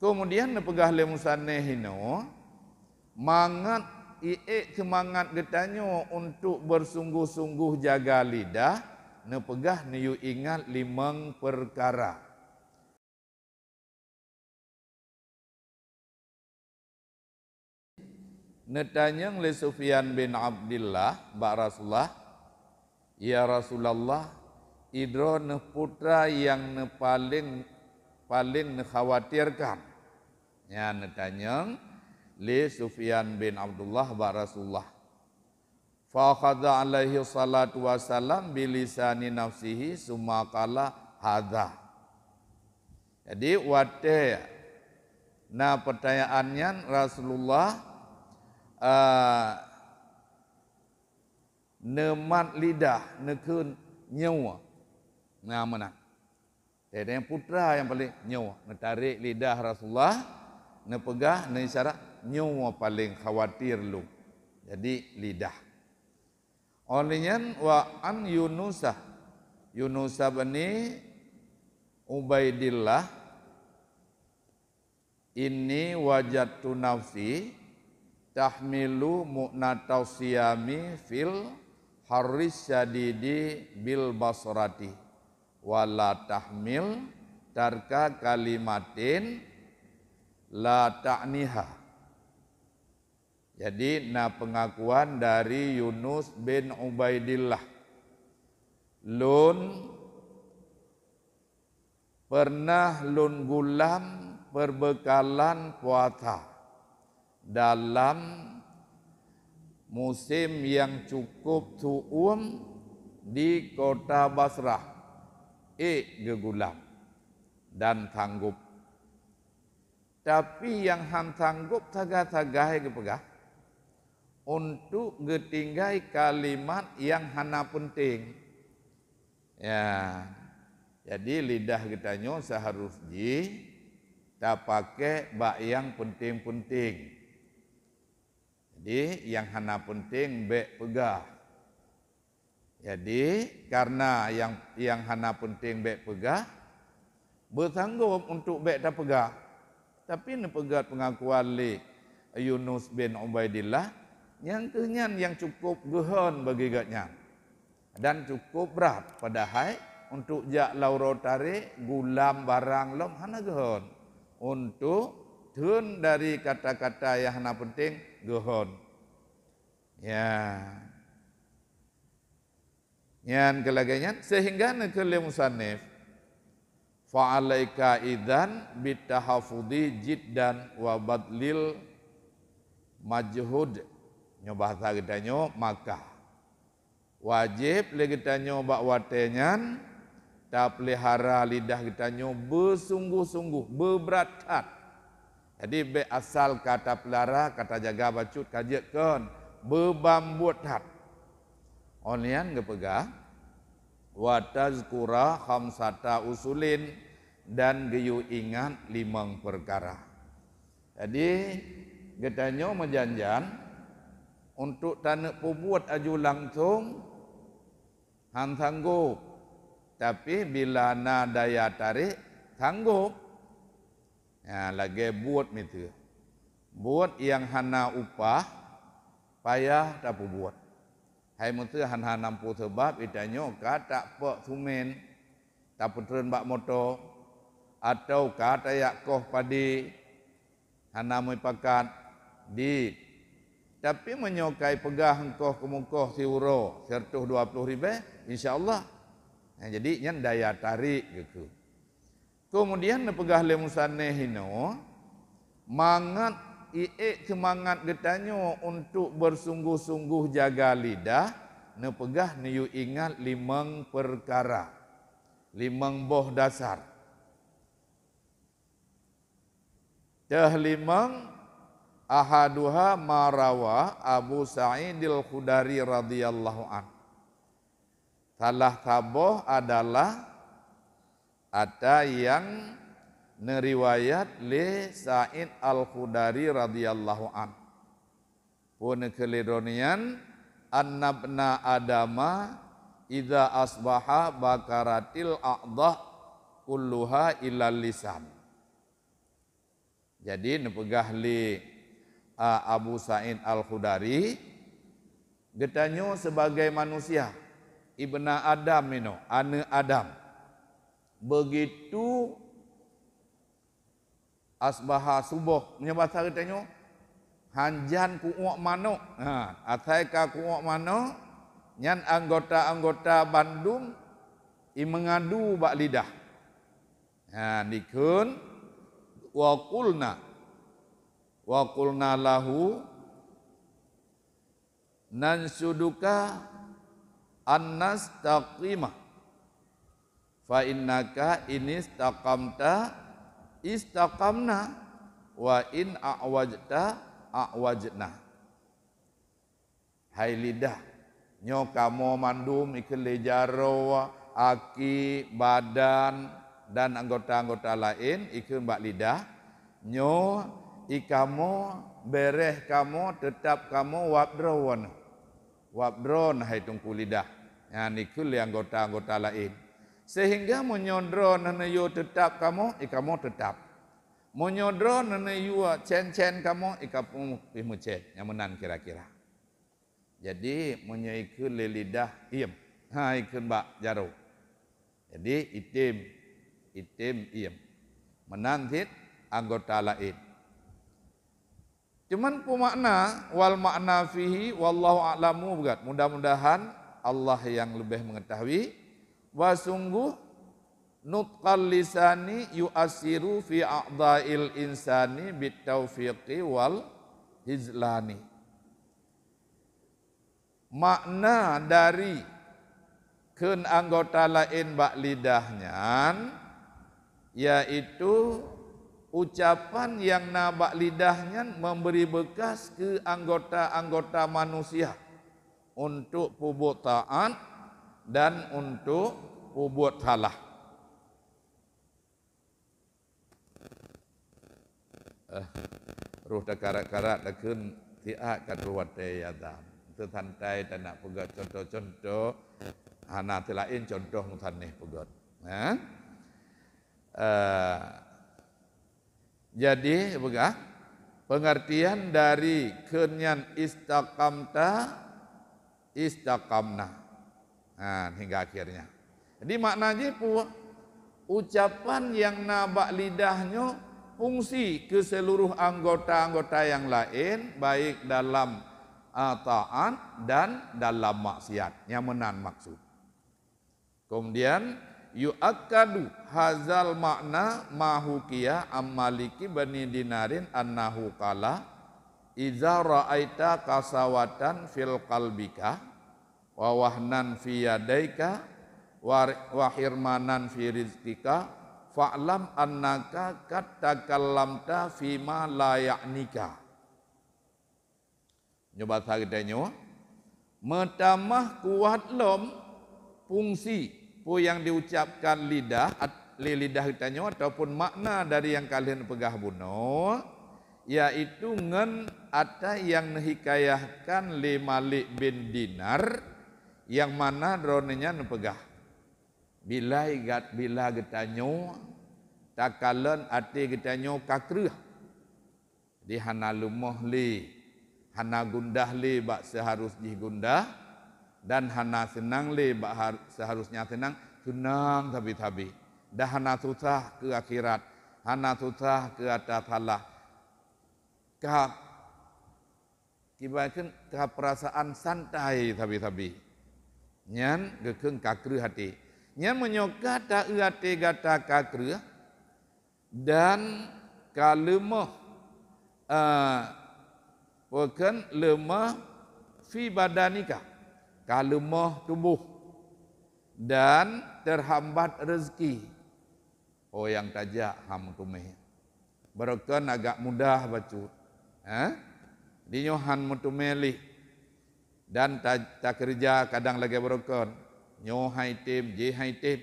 Kemudian nepegah le musanneh hino mangat semangat getanyo untuk bersungguh-sungguh jaga lidah, nepegah niu ingat 5 perkara. Netanyang le Sufyan bin Abdullah ba Rasulullah, ya Rasulullah, idro ne putra yang ne paling ne khawatirkan. Ya netanyang li Sufyan bin Abdullah ba Rasulullah. Fa khadha alaihi salatu wasalam bilisani nafsihi summa qala hadza. Jadi wate na pertanyaannya Rasulullah nemat lidah nekun nyawa. Nah mana? Jadi yang putra yang paling nyawa, netarik lidah Rasulullah, nepegah isyarat nyawa paling khawatir lu. Jadi lidah. Olehnya wa an Yunusah bani Ubaidillah inni wajadtu nafsi tahmilu mu'natau siyami fil haris syadidi bil basrati wala tahmil tarka kalimatin la ta'niha. Jadi pengakuan dari Yunus bin Ubaidillah, lun pernah lun gulam berbekalan puasa dalam musim yang cukup suum di kota Basrah, gegulam dan sanggup. Tapi yang han sanggup tagah-tagah kepegah untuk getinggai kalimat yang hana penting. Ya, jadi lidah kita nyo seharusnya tak pakai bak yang penting-penting. Jadi yang hana penting bek pegah. Jadi karena yang hana penting bek pegah, bersanggup untuk bek tak pegah. Tapi nepegat pengakuan li Yunus bin Ubaidillah yang kenyan yang cukup gehon bagi gatnya dan cukup berat padahal untuk jak lauro tarik gulam barang lom hana gehon untuk turun dari kata-kata yang hana penting gehon. Ya. Yang kelaganya sehingga nekele musannif fa'alaika idzan bitahafudhi jiddan wa badlil majhud. Nyo bahasa kita nyo maka wajib le kita nyo bak watenyan tak pelihara lidah kita nyo bersungguh-sungguh berberat. Jadi be asal kata pelihara kata jaga bacut kajetkan berbambut hat. Onian gepegah wa tazkura khamsata usulin dan geyu ingat 5 perkara. Jadi kita nyo menjanjan untuk tanak perbuat aju langsung han sanggup, tapi bila na daya tarik sanggup, ya lagi buat itu, buat yang hana upah payah tak perbuat. Hai mutu han nampu sebab itanyo kata pak sumen tak putren bak moto atau kata yak koh padi hana moi pakat di. Tapi menyokai pegah engkau kemukoh siuro 120 ribu, insyaAllah. Nah, jadi yang daya tarik gitu. Kemudian nepegah le musanneh hino mangat semangat getanyo untuk bersungguh-sungguh jaga lidah, nepegah niu ingat 5 perkara, 5 boh dasar. Limang ahaduha marawa Abu Sa'idil Khudari radhiyallahu an. Salah saboh adalah ada yang neriwayat li Sa'id Al-Khudari radhiyallahu an. Pun kelironian annabna adama idza asbaha bakaratil a'dha kulluha ilal lisan. Jadi nepegah li Abu Sa'id Al-Khudari getanyo sebagai manusia ibna Adam ino, ane Adam. Begitu asbaha subuh menyebasa getanyo hanjan kuok mano. Atai ka kuok mano nyan anggota-anggota Bandung i mengadu bak lidah. Nikun wa qulna lahu nansuduka annastaqima fa innaka in istaqamta istaqamna wa in a'wajta a'wajna. Hai lidah nyo kamo mandum ikele jaro aki badan dan anggota-anggota lain ikun bak lidah nyo ikamo bereh kamo tetap kamo wabdron hai tungku lidah. Nikul anggota-anggota lain sehingga menyodron nana yo tetap kamo ikamo tetap menyodron nana yo cen-cen kamo ikamu pimucen yang menan kira-kira. Jadi menyaikul lidah iem ikun bak jaro. Jadi itim iem menantit anggota lain. Cuman pemakna wal makna fihi wallahu a'lamu begat. Mudah-mudahan Allah yang lebih mengetahui. Wa sungguh nutqal lisani yu'asiru fi a'dha'il insani bitaufiqi wal hizlani. Makna dari ken anggota lain bak lidahnya yaitu ucapan yang nabak lidahnya memberi bekas ke anggota-anggota manusia untuk pubut taat dan untuk pubut salah. Ruh karat-karat dakun tiak katuwate yadam. Itu santai dan nak pegat contoh-contoh hana lain contoh mutanih pegat. Jadi begah pengertian dari kenyan istaqamta istaqamna hingga akhirnya. Jadi maknanya ucapan yang nabak lidahnya fungsi ke seluruh anggota-anggota yang lain baik dalam taat dan dalam maksiat yang menan maksud. Kemudian yu'akkadu hazal makna mahukia ammaliki bani dinarin annahu qala iza ra'aita kasawatan fil qalbika wa wahnan fi yadaika wa hirmanan fi rizqika fa'lam annaka qad takallamta fima la ya'nika. Nyoba sagedanyo metamah kuat lom fungsi pu yang diucapkan lidah kitanyo ataupun makna dari yang kalian pegah buno yaitu ngen ada yang hikayahkan li Malik bin Dinar yang mana dronenya nepegah bila getanyo takalan ati getanyo kakreh di hana lumoh li hana gundah li bak seharusnya gundah dan hana senang le seharusnya senang tapi dah hana susah ke akhirat hana susah ke atas salah kibakan ke perasaan santai tapi nyan gekeng kakre hati nyan menyoka ta hati gata kakre dan kalemah bukan lemah fi badanika kalemah tubuh dan terhambat rezeki. Oh yang tajak ham tumeh. Berokan agak mudah bacut. Dinyohan mutumeli dan tak kerja kadang lagi berokan. Nyo haitim, je haitim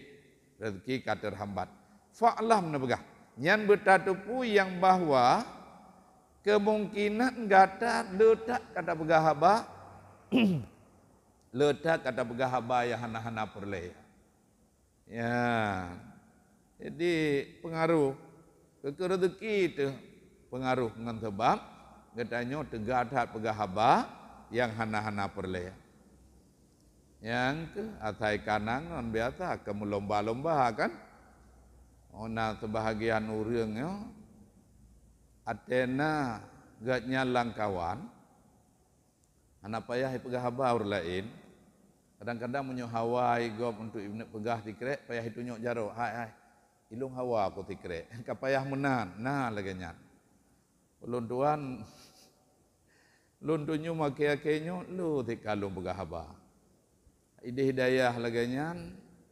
rezeki ka terhambat. Fa'lam nebegah. Nyan bertatupu yang bahwa kemungkinan gata letak kata begahaba letak kata begahaba yang hana-hana perle. Ya. Jadi pengaruh ke rezeki itu pengaruh ngan sebab katanya tegadat pegahaba yang hana-hana perle. Yang ke atai kanangan biasa ke melomba-lomba kan. Ona sebahagian urangnya Atena gatnya langkawan. Anak payah pegahaba ur lain. Kadang-kadang menyo hawai gop untuk ibnu pegah tikrek payah itu nyok jaro. Hai ilung hawa aku tikrek. Ka payah menan. Nah laganya. Ulun tuan lun tunyu makia-kenyo lu tikalung pegahaba. Ide hidayah laganya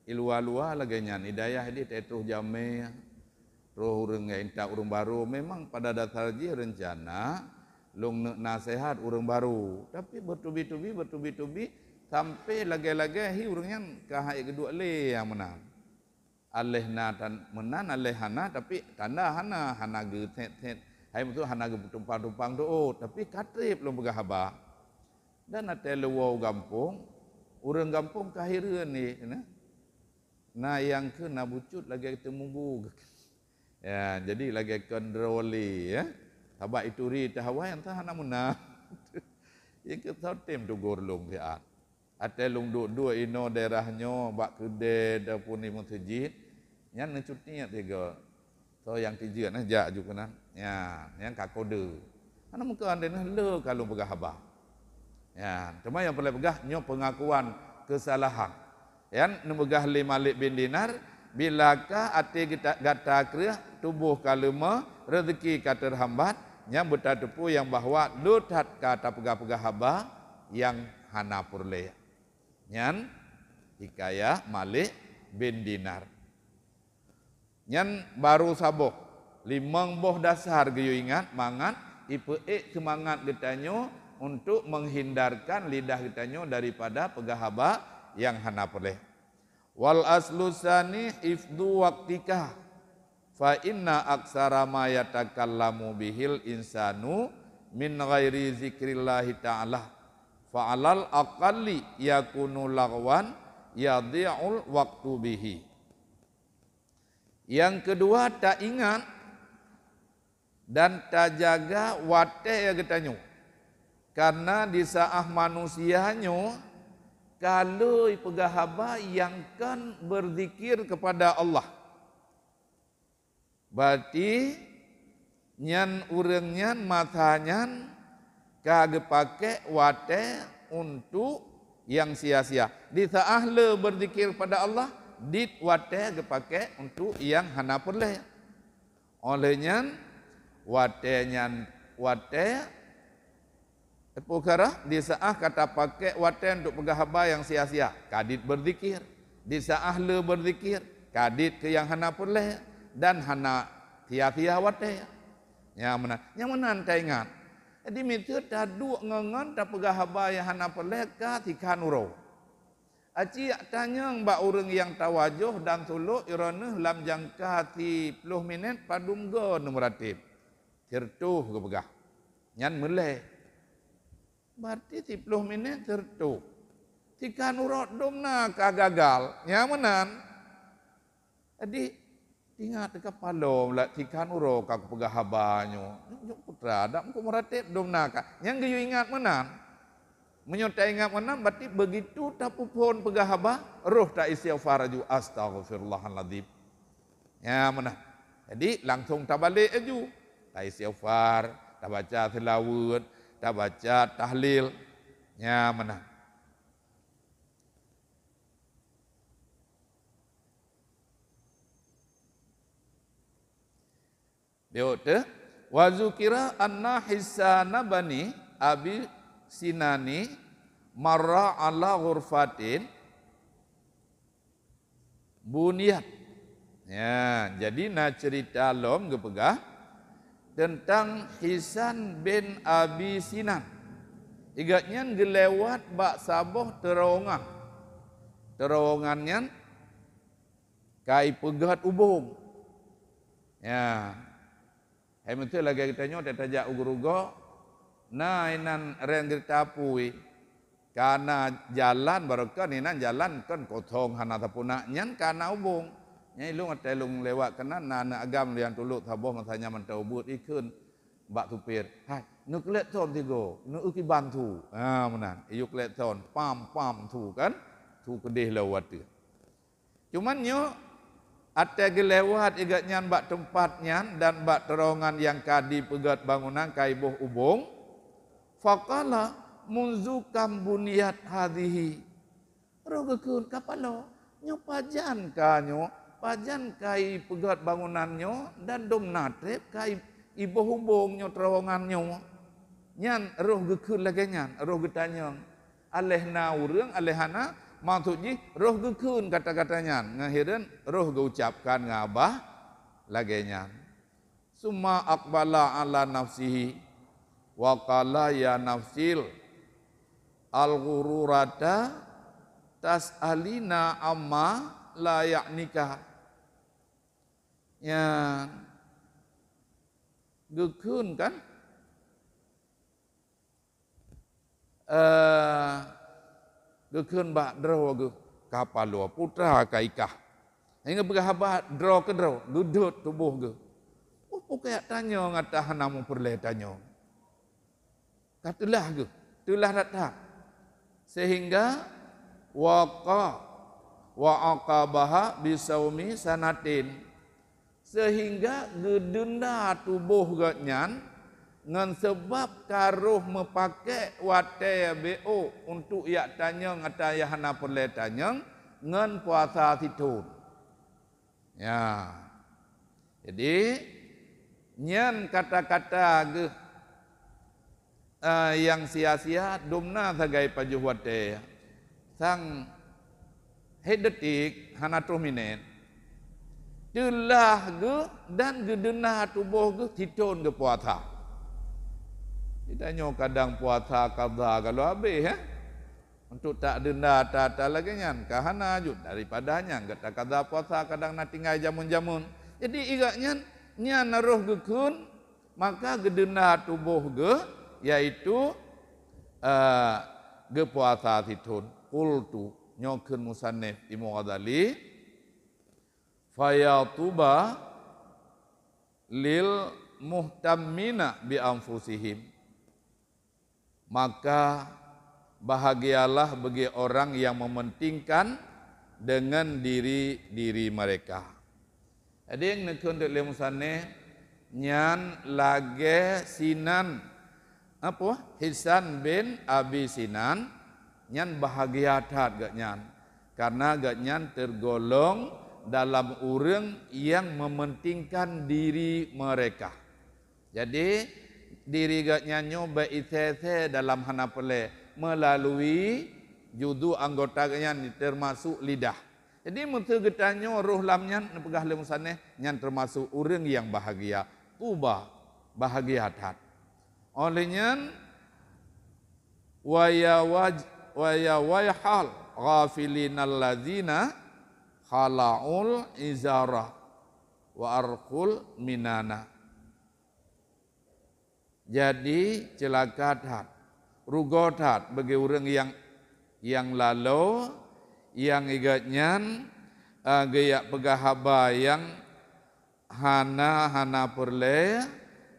ilwa-lua laganya hidayah di tetruh jame roh urang inta urang baru memang pada dasarnya rencana lung nasihat urang baru tapi bertubi-tubi sampai lagi-lagi hi urangnya kahai kedua le yang menang alehna tan menan alehana tapi tanda hana getet hai betul hana ge tumpang-tumpang do tapi katrip lung begahaba dan ate lewau gampung urang gampung kahireun ni nah yang ke na bucut lagi ketemu ya jadi lagi kontroli ya tabak itu ri tahawai entah hana munah yang ke tem tu gorlung ya ate lung dua ino daerahnya bak kede dapun ni masjid nyan necutnya tiga so yang tiga nah jak juga nah ya yang kakode ana muka ande nah le kalau begahaba ya cuma yang perlu begah nyo pengakuan kesalahan yan nemegah li Malik bin Dinar bilaka ati kita gata kreh tubuh kalema rezeki ka terhambat nya betatepu yang bahwa lutat kata pegah-pegah haba yang hana purle nyan hikayah Malik bin Dinar nyan baru saboh limang boh dasar geyo ingat mangat ipeek semangat getanyo untuk menghindarkan lidah getanyo daripada pegah haba yang hana purle. Wal aslusani ifdu waktika fa inna aksara ma yatakallamu bihil insanu min ghairi zikrillahi ta'ala fa alal aqalli yakunu lagwan yadhi'ul waktu bihi. Yang kedua tak ingat dan tak jaga wate ya getanyo karena di saah manusianyo kalau pegahaba yang kan berzikir kepada Allah. Berarti nyan urang nyan matanya kage pake wate untuk yang sia-sia. Di saah le berzikir pada Allah, dit wate gepake untuk yang hana perle. Olehnya wate perkara di saah kata pakai wate untuk pegahaba yang sia-sia kadit berzikir di saah le berzikir kadit ke yang hana perle dan hana sia-sia wate yang mana anta ingat jadi mitu tadu ngengan ta pegahaba yang hana perle ka tikan uro aci tanya mbak urang yang tawajuh dan tulu irana lam jangka 30 minit padum go numratib tirtuh ke pegah nyan meleh berarti 30 minit tertuk. Tika nurut domna kagagal. Nyamanan. Jadi ingat ke palom lah tika nurut kak pegahabanyo. Nyok putra dak ko meratip domna ka. Yang geyu ingat menan. Menyota ingat menan berarti begitu tapupun pegahaba roh tak istighfar ju astaghfirullahaladzim. Nyamanan. Jadi langsung tabalik aju. Tak istighfar, tak baca tilawat, tak baca tahlil nya mana Deote wa zukira anna hisana bani abi sinani marra ala ghurfatin buniyat ya jadi na cerita lom gepegah tentang Hisan bin Abi Sinan. Igatnya gelewat bak saboh terowongan. Terowongannya kai pegat ubung. Ya. Hai betul lagi kitanya tajak ugur-ugur. Nah inan ren gertapui. Karena jalan barukan inan jalan kan kotong hana tapunaknya karena ubung. Nyai lu ngatai lu lewat kena na agam lian tuluk taboh masanya mantau but ikun bak tupir hai nuk let ton tigo nuk uki bantu menan yuk let ton pam tu kan tu kedih lawat tu cuman nyo ate gelewat igat nyan bak tempat nyan dan bak terongan yang kadi pegat bangunan kai boh ubung faqala munzukam buniyat hadhihi roh gekun kapalo nyo pajan kanyo pajan kai pegat bangunannya dan dom natrep kai ibu hubungnya terowongannya nyan roh gekun lagi nyan roh getanyang alehna urang alehana maksudnya roh gekun kata-katanya ngahiran roh geucapkan ngabah lagi nyan summa aqbala ala nafsihi wa qala ya nafsil al-ghururata tas'alina amma la ya'nika ya gekun kan gekun bak draw ge kapalo putra kaikah hingga berhabat draw ke draw dudut tubuh ge pokok tanya ngata namu perle tanya katulah ge tulah datang sehingga waqa wa aqabaha bisaumi sanatin sehingga gedenda tubuh gatnyan ngan sebab karuh mepake wate bo untuk yak tanya ngata yahana perle tanya ngan puasa situn ya jadi nyan kata-kata ge yang sia-sia domna sagai pajuh wate sang hedetik hana truminen telah ge dan gedena tubuh ge titun ge puasa. Ditanya kadang puasa qadha kalau habis untuk tak denda tak lagi nyan kahana jud daripadanya kata qadha puasa kadang nak tinggal jamun-jamun. Jadi igaknya nyan roh gekun maka gedena tubuh ge yaitu ge puasa titun. Qultu nyokeun musannif Imam Ghazali fayatuba lil muhtammina bi anfusihim maka bahagialah bagi orang yang mementingkan dengan diri mereka. Jadi yang nekun dek musannif nyan lage Sinan apa Hisan bin Abi Sinan nyan bahagia tat gak nyan karena gak nyan tergolong dalam orang yang mementingkan diri mereka. Jadi diri gak nyanyo baitete dalam hanapele melalui judu anggota nyan termasuk lidah. Jadi mentu getanyo roh lamnyan pegah le musanneh nyan termasuk orang yang bahagia. Tuba bahagia tat. Olehnya wayahal ghafilinal ladzina khala'ul izara wa arqul minana. Jadi celaka tat, rugo tat bagi orang yang lalu, yang igatnyan gaya pegahaba yang hana perle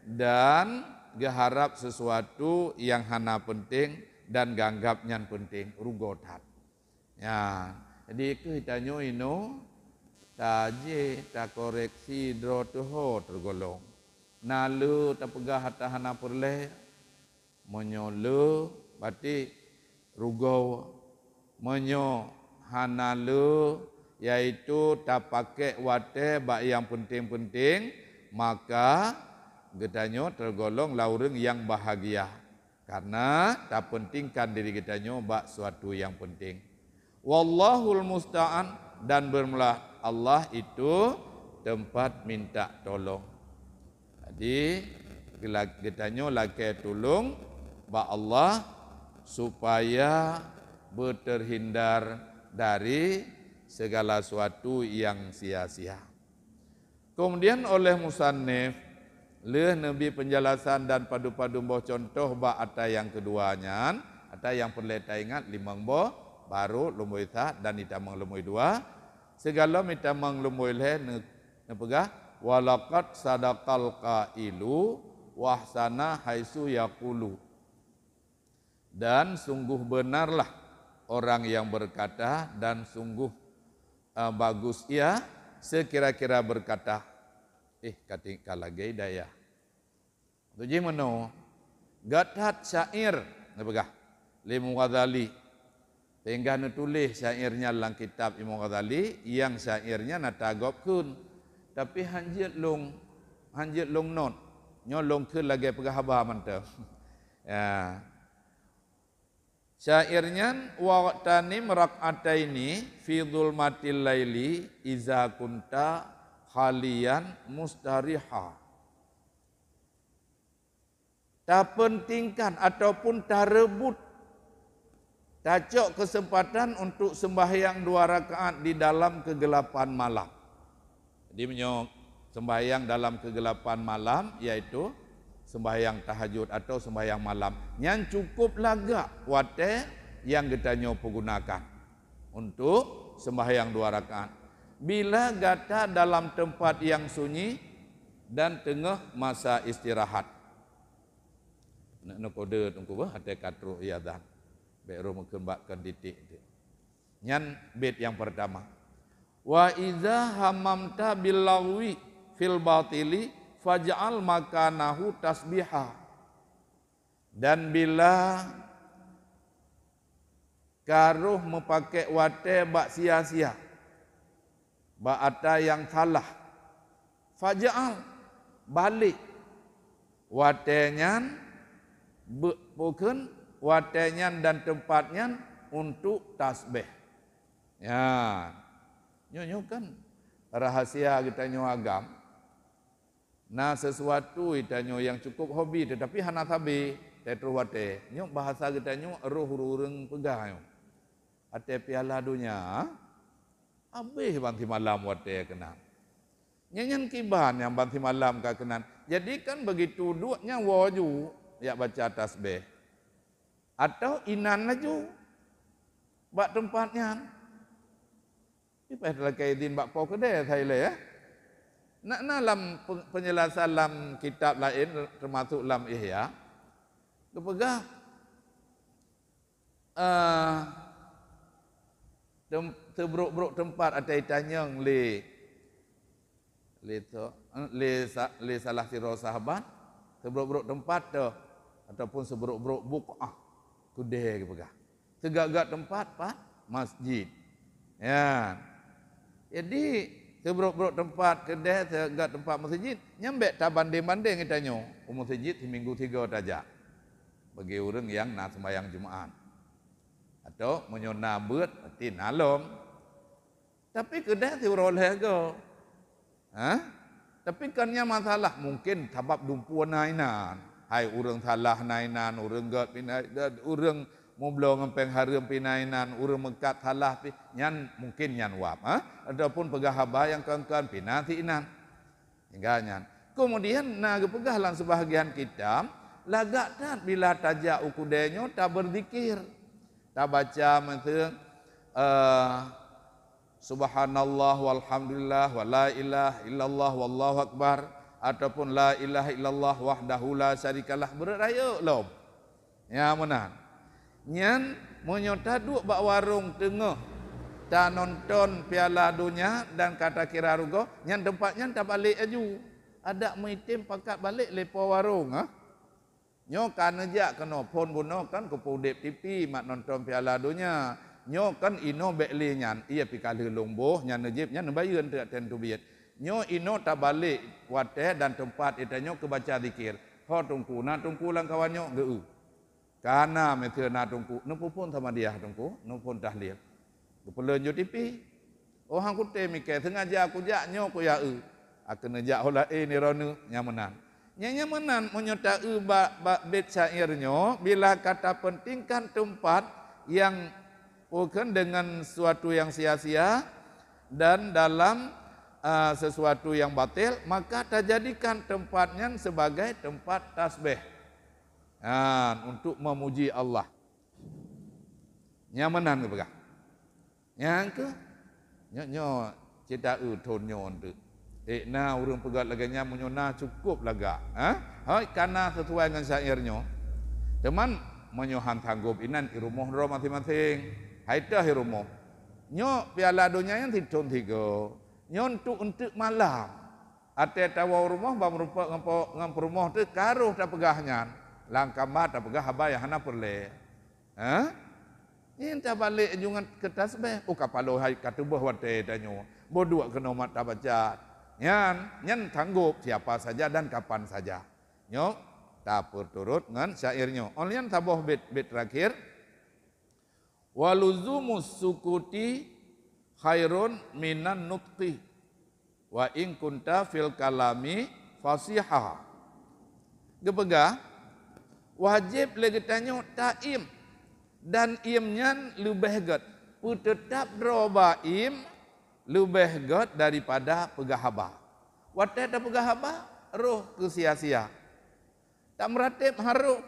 dan geharap sesuatu yang hana penting dan ganggap nyan penting rugo tat. Ya. Jadi kita ino taje ta koreksi dro tuho tergolong. Nalu ta pegah hana perle menyolu berarti rugo menyo hanalu yaitu ta pakai wate bak yang penting-penting maka getanyo tergolong laureng yang bahagia karena tak pentingkan diri getanyo bak suatu yang penting. Wallahul musta'an dan bermula Allah itu tempat minta tolong. Jadi getanyo lake tolong ba Allah supaya berterhindar dari segala sesuatu yang sia-sia. Kemudian oleh musannif leh nabi penjelasan dan padu-padu boh contoh ba ata yang keduanya, ata yang perlu ingat limang boh baru lumui ta dan itamang lumui dua. Segala itamang lumui leh ne pegah walaqad sadaqal qailu wahsana haitsu yaqulu. Dan sungguh benarlah orang yang berkata dan sungguh bagus ia sekira-kira berkata. Katika lagi daya. Tuji mano gatat syair napakah Imam Ghazali. Sehingga nutulis syairnya dalam kitab Imam Ghazali yang syairnya natagopkeun tapi hanjit long not nyolong keun lagi pegahaba mantap. Ya. Syairnya waqtani rak'ataini fi dzulmatil laili iza kunta khalian mustariha. Tak pentingkan ataupun tak rebut, tak cok kesempatan untuk sembahyang 2 rakaat di dalam kegelapan malam. Jadi menyok sembahyang dalam kegelapan malam yaitu sembahyang tahajud atau sembahyang malam. Yang cukup lagak wate yang kita nyopo gunakan untuk sembahyang 2 rakaat. Bila gata dalam tempat yang sunyi dan tengah masa istirahat. Nak kode tunggu bah ada katru iadan. Beru mengembangkan titik. Nyan bait yang pertama. Wa idza hamamta bil lagwi fil batili faj'al makanahu tasbiha. Dan bila karuh memakai wate bak sia-sia, bak ada yang salah, faj'al balik watenya bukan watenya dan tempatnya untuk tasbih. Ya, nyo kan rahasia kita nyo agam. Nah sesuatu kita nyo yang cukup hobi tetapi hana tabi tetru wate. Nyo bahasa kita nyo roh urang pegah nyo. Ate piala dunia, abih banti malam wate kena. Nyanyian kiban yang banti malam ka kenan. Jadi kan begitu duanya waju ya baca tasbih. Atau inan laju bak tempatnya. Ipah lakai din bak pau kedai Thailand ya. Nak dalam penjelasan dalam kitab lain termasuk dalam Ihya. Kepegah terbruk-bruk tempat ada itanyang le salah siro sahabat terbruk-bruk tempat tu ataupun sebruk-bruk buqah kudai kepegah. Segagak tempat pak masjid. Ya. Jadi sebruk-bruk tempat kedai segagak tempat masjid nyambek tak banding-banding itanyo. Masjid di minggu 3 saja. Bagi orang yang nak sembahyang Jumaat. Atau menyona beut tin alom. Tapi kedai ti roleh go. Tapi kannya masalah mungkin sebab dumpuan nainan. Hai urang salah nainan, urang gat pinai, urang mublo ngempeng hareum pinainan, urang mekat salah nyan mungkin nyan wap. Adapun pegahaba yang kawan-kawan pinati inan. Hingga nyan. Kemudian naga pegahlan sebahagian kita lagak tak bila tajak ukudenyo tak berzikir. Tak baca mentang subhanallah walhamdulillah wa la ilaha illallah wallahu akbar ataupun la ilaha illallah wahdahu la syarikalah beraya lom. Ya menan. Nyan menyota duk bak warung tengah tak nonton piala dunia dan kata kira rugo nyan tempatnya tak balik aju. Ada mitim pakat balik lepo warung Nyo kan aja kena pon buno kan kepudep TV mak nonton piala dunia. Nyo kan ino bekli nyan ia pikali lomboh nyan najib nyan bayun tak tentu biat. Nyo ino tak balik wate dan tempat itanyo ke baca zikir. Ho tungku na tungku lang kawan nyo geu. Kana meteu na tungku nu pun sama dia tungku nu pun tahlil. Kepeleun jo TV. Oh hang kute mikir sengaja aku jak nyo ku ya akan nejak hola ni ronu nyamanan. Nyamanan menyota bait syairnya bila kata pentingkan tempat yang bukan dengan sesuatu yang sia-sia dan dalam sesuatu yang batil maka terjadikan tempatnya sebagai tempat tasbih untuk memuji Allah. Nyamanan ke Yang ke nyo cita thon nyo tu na urang pegat laganya menyona cukup laga. Hai kana sesuai dengan syairnya. Teman menyohan tanggup inan irumuh ro masing-masing. Hai dah irumuh. Nyo piala dunia yang tidun tiga. Nyo untuk malam. Ate tawa rumah ba merupa ngam rumah tu karuh dah pegahnya. Langkah mat dah pegah habaya hana perle. Ini tak balik jungan kertas be. Kapalo hai katubuh wate tanyo. Bodua kena mat tak baca. Nyan tanggup siapa saja dan kapan saja. Nyo tak turut dengan syairnya. Onlian tabuh bit terakhir. Waluzumus sukuti khairun minan nutqi wa in kunta fil kalami fasiha. Gepegah wajib lagi tanya taim dan imnya lebih gat. Tetap drobaim lebih gat daripada pegahaba. Wadah dah pegahaba roh ke sia-sia. Tak meratib haruh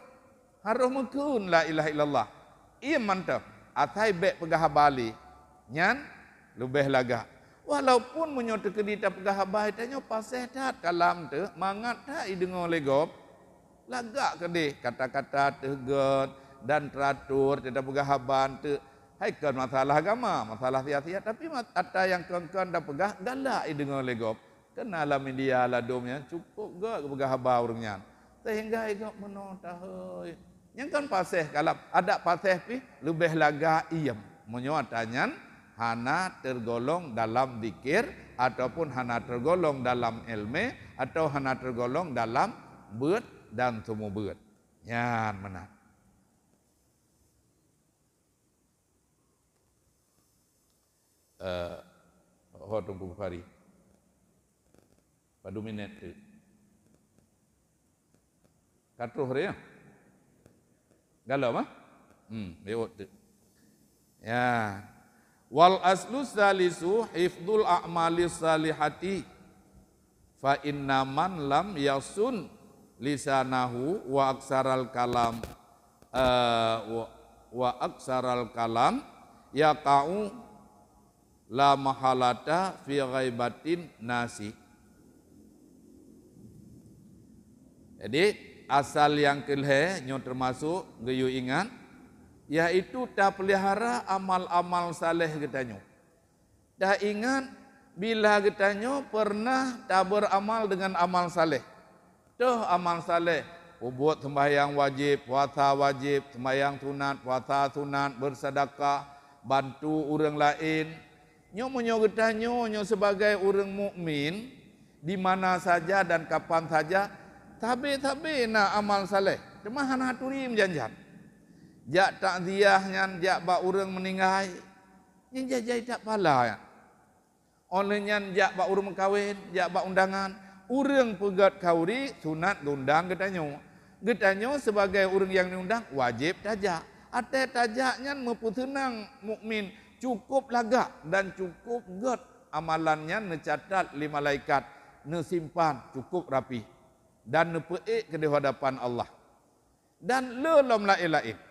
mekun la ilaha illallah. Im mantap. Atai bek pegahaba ali. Nyan lebih laga. Walaupun menyoto ke dita pegahaba tanya paseh tat kalam tu mangat tak idengo legop. Lagak ke deh kata-kata tegot dan teratur tidak pegahaban tu. Hai kan masalah agama, masalah sia-sia tapi ada yang kon-kon dah pegah galak idengo legop. Kenalah media ladomnya cukup gak pegahaba urangnya. Sehingga igak meno tahoy. Yang kan paseh kalau ada paseh pi lebih laga iem. Menyoatanyan hana tergolong dalam zikir ataupun hana tergolong dalam ilmu atau hana tergolong dalam beut dan semua beut. Yan mana? Tunggu hari. Padu minit tu. Katuh dia. Galau mah? Bewot tu. Ya. Wal aslu salisu hifdzul a'mali salihati fa inna man lam yasun lisanahu wa aksaral kalam wa aksaral kalam yaqa'u la mahalata fi ghaibatin nasi. Jadi asal yang kelhe nyo termasuk geyu ingat yaitu tak pelihara amal-amal saleh getanyo. Dah ingat bila getanyo pernah tak beramal dengan amal saleh. Tuh amal saleh, buat sembahyang wajib, puasa wajib, sembahyang sunat, puasa sunat, bersedekah, bantu orang lain. Nyo getanyo nyo sebagai orang mukmin di mana saja dan kapan saja tabe na amal saleh. Cuma hana haturi menjanjan. Jak takziah nyan jak ba urang meninggal. Nyan jajai tak pala ya. Oleh nyan jak ba urang kawin, jak ba undangan, urang pegat kauri sunat ngundang getanyo. Getanyo sebagai urang yang diundang wajib tajak. Ate tajak nyan meputenang mukmin cukup lagak dan cukup gat amalannya necatat 5 malaikat, ne simpan cukup rapi dan ne peik ke di hadapan Allah. Dan lelom lain-lain.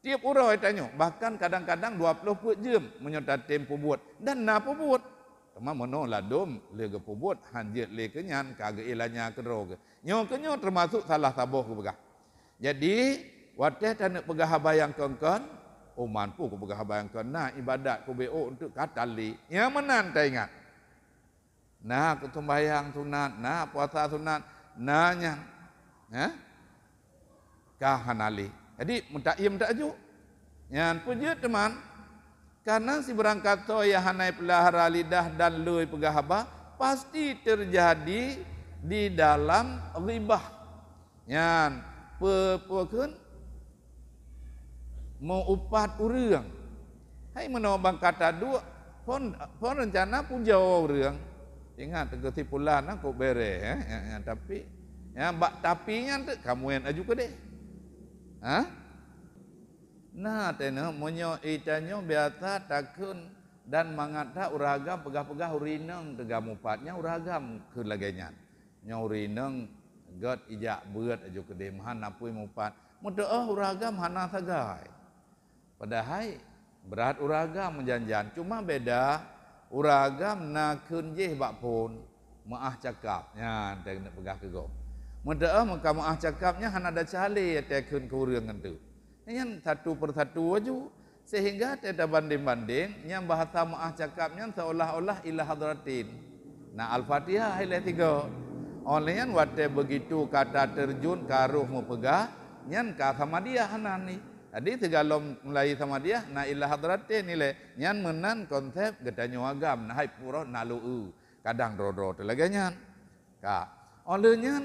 Tiap orang tanya, bahkan kadang-kadang 20 jam menyertai tempo buat dan napa buat. Tema mono ladom lega buat hanjit le kenyan kage ilanya kedro ke. Nyo kenyo termasuk salah taboh ke begah. Jadi wateh tanek pegah habayang kongkon mampu ku pegah habayang kon nah ibadat ku BO untuk katali. Yang menan tak ingat. Nah ku sembahyang sunat, nah puasa sunat, nanya. Kahanali. Jadi mentak aju. Yang punya teman, karena si berangkat to ya hanai pelahara lidah dan lui pegahaba pasti terjadi di dalam ghibah. Yang pepukun mau upat urang. Hai menobang kata dua pon rencana puja urang. Ingat kesimpulan aku bere tapi ya bak tapinya tu kamu yang aju ke deh. Nah tena monyo itanyo biasa takun dan mangata uragam pegah-pegah urineng tegam upatnya uragam ke laganya. Nya urineng got ijak beut aju ke deh mahan napui mupat. Mudoh uragam hana sagai. Padahal berat uragam menjanjan cuma beda uragam na kunjih bak pun maah cakapnya dah nak pegah ke gom. Mudah maka maah cakapnya han ada cali tekun ke urang tu. Yang satu persatu aju sehingga tidak banding-banding yang bahasa maah cakapnya seolah-olah ila hadratin. Nah Al-Fatihah ayat 3. Olehnya wate begitu kata terjun karuh mu pegah nyan ka sama dia hanan ni. Jadi segala mulai sama dia na ila hadratin nilai nyan menan konsep gedanyo agam nah hai pura nalu kadang dro-dro telaganya. Ka olehnya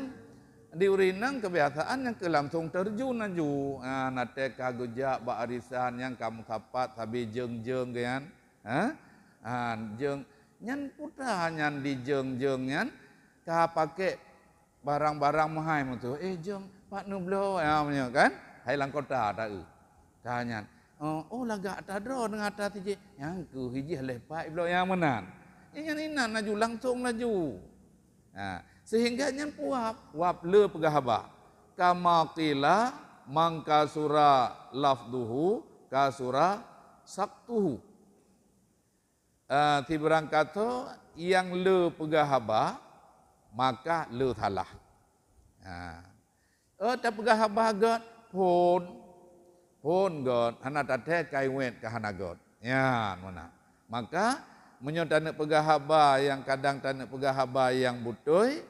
di urinang kebiasaan yang ke langsung terjun aju nate kagujak ba arisan yang kamu sapat sabi jeng-jeng kan jeng nyan putra nyan di jeng-jeng nyan ka pakai barang-barang mahai tu jeng pak nublo punya kan hai lang kota ta ka nyan oh laga ta dro dengan ta tije yang ku hiji lepai blo yang menan nyan inan laju langsung laju sehingga nyan wap le pegahaba kama qila mangkasura lafduhu kasura saktuhu tibrang kata yang le pegahaba maka le thalah ta pegahaba got pon got hana tate kai wet ka hana got yan mana maka menyodana pegahaba yang kadang tanda pegahaba yang butoi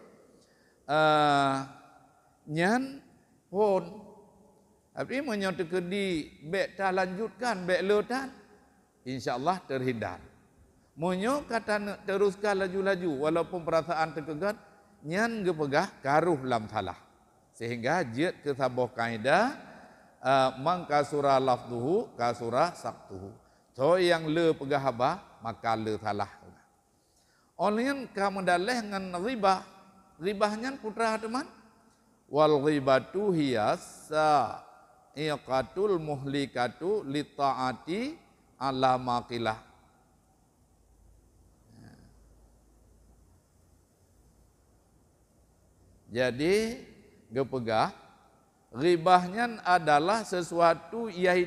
nyan pon tapi menyodana kedi bek ta lanjutkan bek letan insyaallah terhindar monyo kata nak teruskan laju-laju walaupun perasaan terkegat nyan gepegah karuh lam salah sehingga jet ke sabuh kaedah mangkasura lafduhu kasura saktuhu so yang le pegahaba maka le salah. Olehnya kamu daleh dengan ribahnya putra teman. Wal ghibatu hiyasa iqatul muhlikatu li taati ala maqilah. Jadi gepegah ribahnya adalah sesuatu yai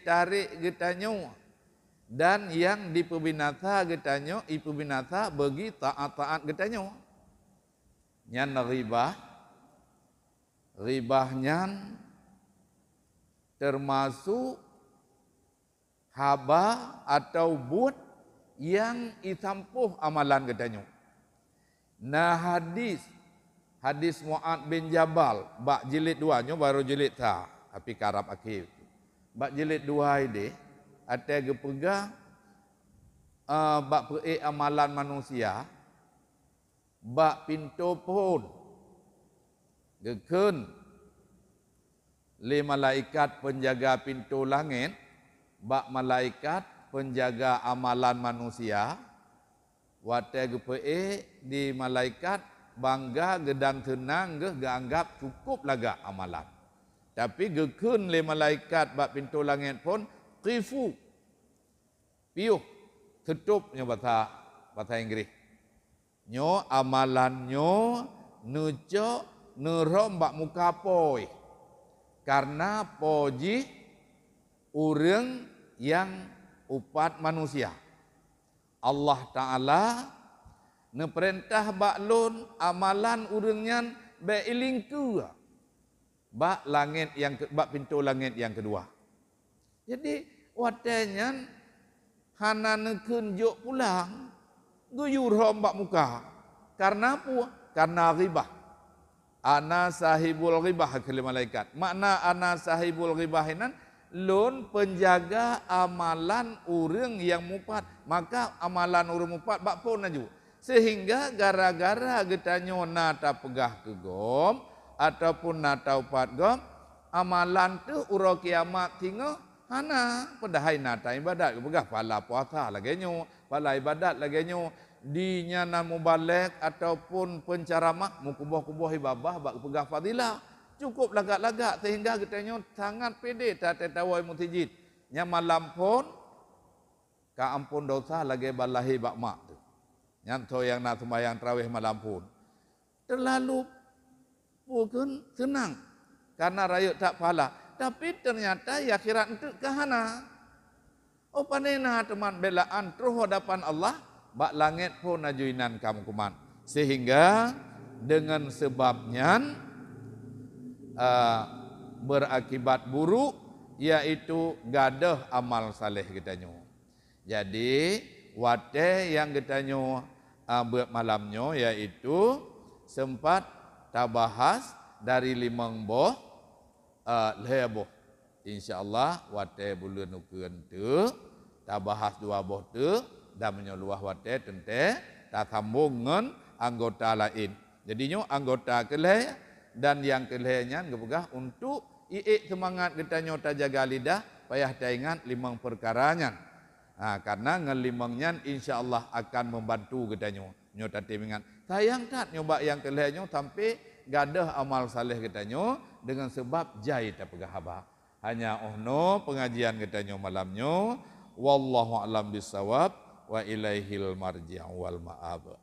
tarik getanyo dan yang dipebinasa getanyo ipebinasa bagi taat-taat getanyo. Nyan ribahnya termasuk haba atau but yang isampuh amalan getanyo. Nah hadis Mu'ad bin Jabal bak jilid 2 nyo baru jilid ta tapi karab akhir bak jilid 2 ini ada gepegah bak amalan manusia bak pintu pun geken li malaikat penjaga pintu langit bak malaikat penjaga amalan manusia wate gepe di malaikat bangga gedang tenang ge anggap cukup laga amalan. Tapi gekun le malaikat bak pintu langit pun qifu. Piuh tutupnya bahasa Inggris. Nyo amalan nyo nujo nerom bak muka poi. Karena poji urang yang upat manusia. Allah Ta'ala neperintah baklun amalan urangnya beilingku bak langit yang bak pintu langit yang kedua. Jadi watenya hana nekun juk pulang guyur rombak muka. Karena apa? Karena ghibah. Ana sahibul ghibah kali malaikat. Makna ana sahibul ghibah inan lun penjaga amalan urang yang mupat. Maka amalan urang mupat bak pun aju. Sehingga gara-gara getanyo nata pegah ke gom ataupun nata upat gom amalan tu uro kiamat tinggal hana pedahai nata ibadat pegah pala puasa lagi nyo pala ibadat lagi nyo di nyana mubalek ataupun penceramah mukubuh-kubuh ibabah bak pegah fadilah cukup lagak-lagak sehingga getanyo sangat pede tak tawai mutijid nya malam pun ka ampun dosa lagi balahi bak mak tu nyanto yang nak sembahyang tarawih malam pun terlalu bukan senang karena rakyat tak pahala tapi ternyata ya akhirat itu kahana panena teman belaan terus hadapan Allah bak langit pun ajuinan kamu kuman sehingga dengan sebabnya berakibat buruk, yaitu gadah amal saleh kitanyo. Jadi wate yang kitanyo buat malamnya yaitu sempat tabahas dari 5 boh leboh. InsyaAllah wate bulan nukeun tu tabahas 2 boh tu dan menyeluah wate tente tak sambung dengan anggota lain. Jadinya anggota keleh dan yang kelehnya ngepegah untuk semangat kitanyo ta jaga lidah payah ta ingat 5 perkaranya. Karena ngelimangnya insya-Allah akan membantu kitanyo. Nyo tadi ingat. Sayang tak nyoba yang kelehnya sampai gadah amal saleh kitanyo dengan sebab jai ta pegah haba. Hanya ohno pengajian kitanyo malamnya. Wallahu a'lam bisawab wa ilaihil marji' wal ma'ab.